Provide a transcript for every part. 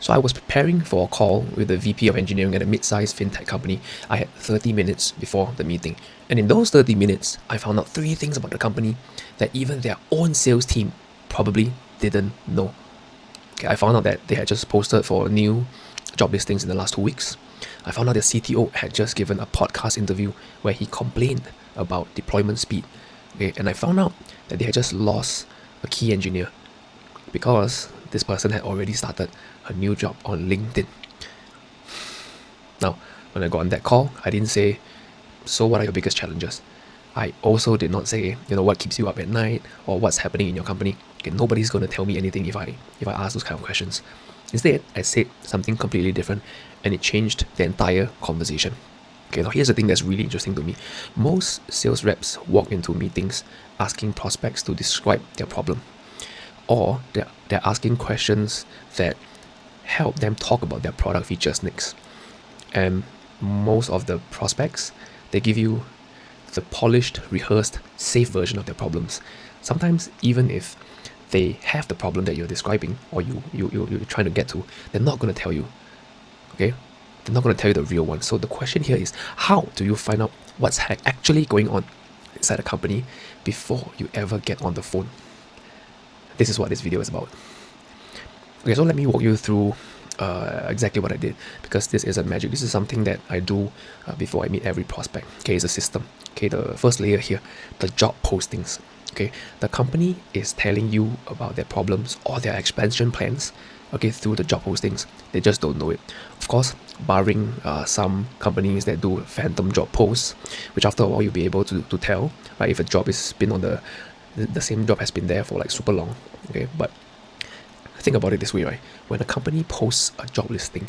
So I was preparing for a call with the VP of engineering at a mid-sized fintech company. I had 30 minutes before the meeting. And in those 30 minutes, I found out 3 things about the company that even their own sales team probably didn't know. Okay, I found out that they had just posted for new job listings in the last 2 weeks. I found out their CTO had just given a podcast interview where he complained about deployment speed. Okay, and I found out that they had just lost a key engineer because this person had already started a new job on LinkedIn. Now, when I got on that call, I didn't say, so what are your biggest challenges? I also did not say, what keeps you up at night or what's happening in your company. Okay, nobody's going to tell me anything if I ask those kind of questions. Instead, I said something completely different and it changed the entire conversation. Okay, now here's the thing that's really interesting to me. Most sales reps walk into meetings asking prospects to describe their problem, or they're asking questions that help them talk about their product features next. And most of the prospects, they give you the polished, rehearsed, safe version of their problems. Sometimes even if they have the problem that you're describing or you're trying to get to, they're not going to tell you. Okay? They're not going to tell you the real one. So the question here is, how do you find out what's actually going on inside a company before you ever get on the phone? This is what this video is about. Okay, so let me walk you through exactly what I did, because this isn't magic. This is something that I do before I meet every prospect. Okay, it's a system. Okay, the first layer here, the job postings. Okay, the company is telling you about their problems or their expansion plans, okay, through the job postings. They just don't know it. Of course, barring some companies that do phantom job posts, which after a while you'll be able to tell, right, if a job has been on the same job has been there for like super long. Okay, but think about it this way, right? When a company posts a job listing,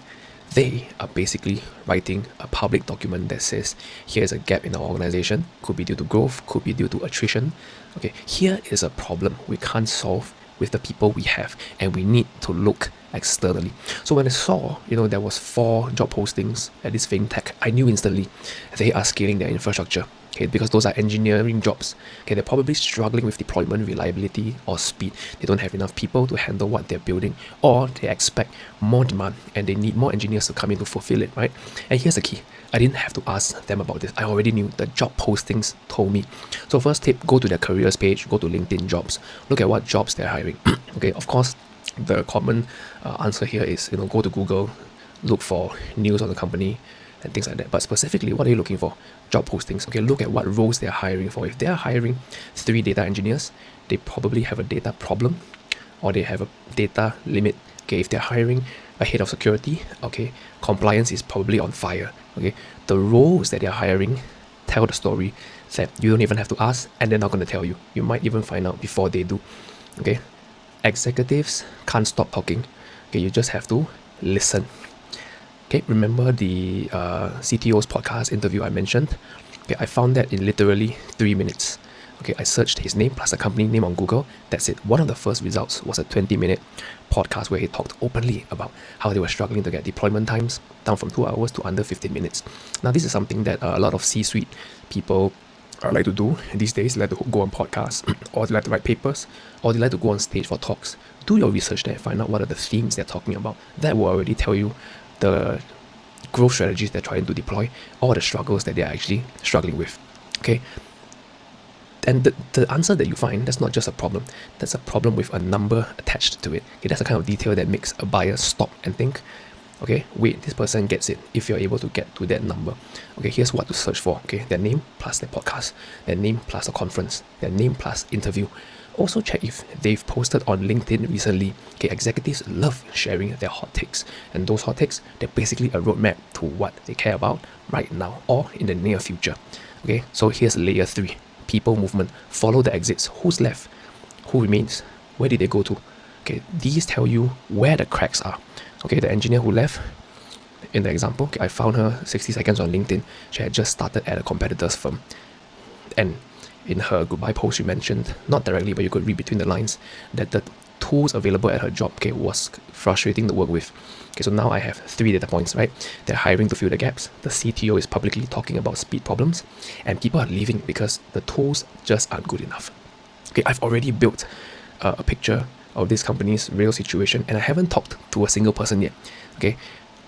they are basically writing a public document that says, here's a gap in our organization. Could be due to growth, could be due to attrition. Okay, here is a problem we can't solve with the people we have, and we need to look externally. So when I saw, there was 4 job postings at this fintech, I knew instantly they are scaling their infrastructure. Okay, because those are engineering jobs. Okay, they're probably struggling with deployment, reliability, or speed. They don't have enough people to handle what they're building, or they expect more demand and they need more engineers to come in to fulfill it, right? And here's the key. I didn't have to ask them about this. I already knew. The job postings told me. So first tip, go to their careers page, go to LinkedIn jobs, look at what jobs they're hiring. Okay, of course, the common answer here is, go to Google, look for news on the company and things like that. But specifically, what are you looking for? Job postings. Okay, look at what roles they're hiring for. If they're hiring 3 data engineers, they probably have a data problem or they have a data limit. Okay, if they're hiring a head of security, okay, compliance is probably on fire. Okay, the roles that they're hiring tell the story that you don't even have to ask, and they're not going to tell you. You might even find out before they do. Okay, executives can't stop talking. Okay, you just have to listen. Okay, remember the CTO's podcast interview I mentioned? Okay, I found that in literally 3 minutes. Okay, I searched his name plus the company name on Google. That's it. One of the first results was a 20-minute podcast where he talked openly about how they were struggling to get deployment times down from 2 hours to under 15 minutes. Now, this is something that a lot of C-suite people like to do these days. They like to go on podcasts, or they like to write papers, or they like to go on stage for talks. Do your research there, find out what are the themes they're talking about. That will already tell you the growth strategies they're trying to deploy, or the struggles that they're actually struggling with. Okay, and the answer that you find, that's not just a problem, that's a problem with a number attached to it. Okay, that's the kind of detail that makes a buyer stop and think, okay, wait, this person gets it if you're able to get to that number. Okay, here's what to search for. Okay, their name plus their podcast, their name plus a conference, their name plus interview. Also check if they've posted on LinkedIn recently. Okay, executives love sharing their hot takes, and those hot takes, they're basically a roadmap to what they care about right now or in the near future. Okay, so here's layer 3, people movement. Follow the exits. Who's left? Who remains? Where did they go to? Okay, these tell you where the cracks are. Okay, the engineer who left, in the example, okay, I found her 60 seconds on LinkedIn. She had just started at a competitor's firm, and in her goodbye post, she mentioned, not directly, but you could read between the lines, that the tools available at her job, okay, was frustrating to work with. Okay, so now I have 3 data points, right? They're hiring to fill the gaps. The CTO is publicly talking about speed problems, and people are leaving because the tools just aren't good enough. Okay, I've already built a picture of this company's real situation, and I haven't talked to a single person yet. Okay,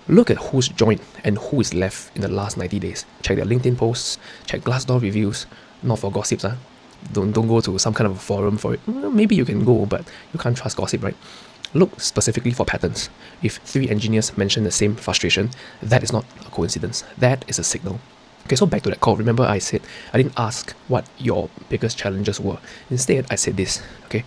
look at who's joined and who is left in the last 90 days. Check their LinkedIn posts, check Glassdoor reviews, not for gossips. Don't go to some kind of a forum for it. Maybe you can go, but you can't trust gossip, right? Look specifically for patterns. If 3 engineers mention the same frustration, that is not a coincidence. That is a signal. Okay, so back to that call. Remember, I said I didn't ask what your biggest challenges were. Instead, I said this. Okay,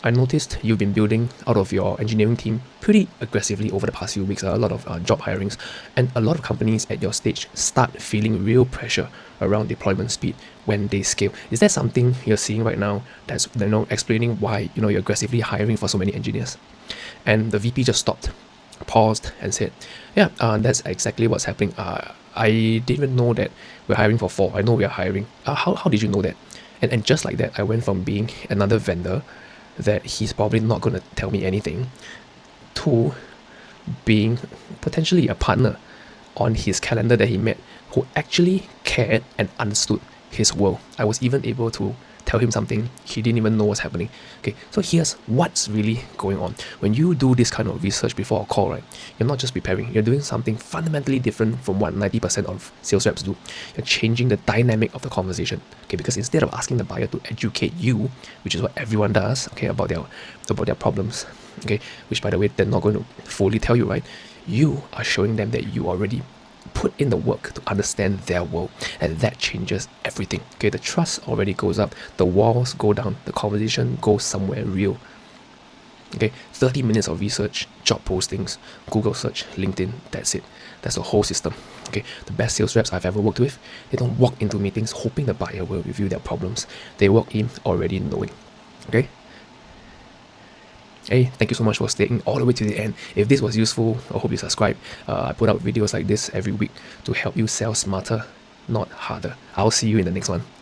I noticed you've been building out of your engineering team pretty aggressively over the past few weeks. A lot of job hirings, and a lot of companies at your stage start feeling real pressure around deployment speed when they scale. Is that something you're seeing right now that's explaining why you're aggressively hiring for so many engineers? And the VP just stopped, paused, and said, "Yeah, that's exactly what's happening. I didn't even know that we're hiring for 4. I know we are hiring. How did you know that?" And just like that, I went from being another vendor that he's probably not going to tell me anything to being potentially a partner on his calendar that he met who actually cared and understood his world. I was even able to tell him something he didn't even know was happening. Okay, so here's what's really going on. When you do this kind of research before a call, right, you're not just preparing, you're doing something fundamentally different from what 90% of sales reps do. You're changing the dynamic of the conversation. Okay, because instead of asking the buyer to educate you, which is what everyone does, okay, about their problems, okay, which by the way they're not going to fully tell you, right, you are showing them that you already put in the work to understand their world, and that changes everything. Okay, the trust already goes up, the walls go down, the conversation goes somewhere real. Okay, 30 minutes of research, job postings, Google search, LinkedIn, that's it. That's the whole system. Okay, the best sales reps I've ever worked with, they don't walk into meetings hoping the buyer will review their problems. They walk in already knowing. Okay. Hey, thank you so much for staying all the way to the end. If this was useful, I hope you subscribe. I put out videos like this every week to help you sell smarter, not harder. I'll see you in the next one.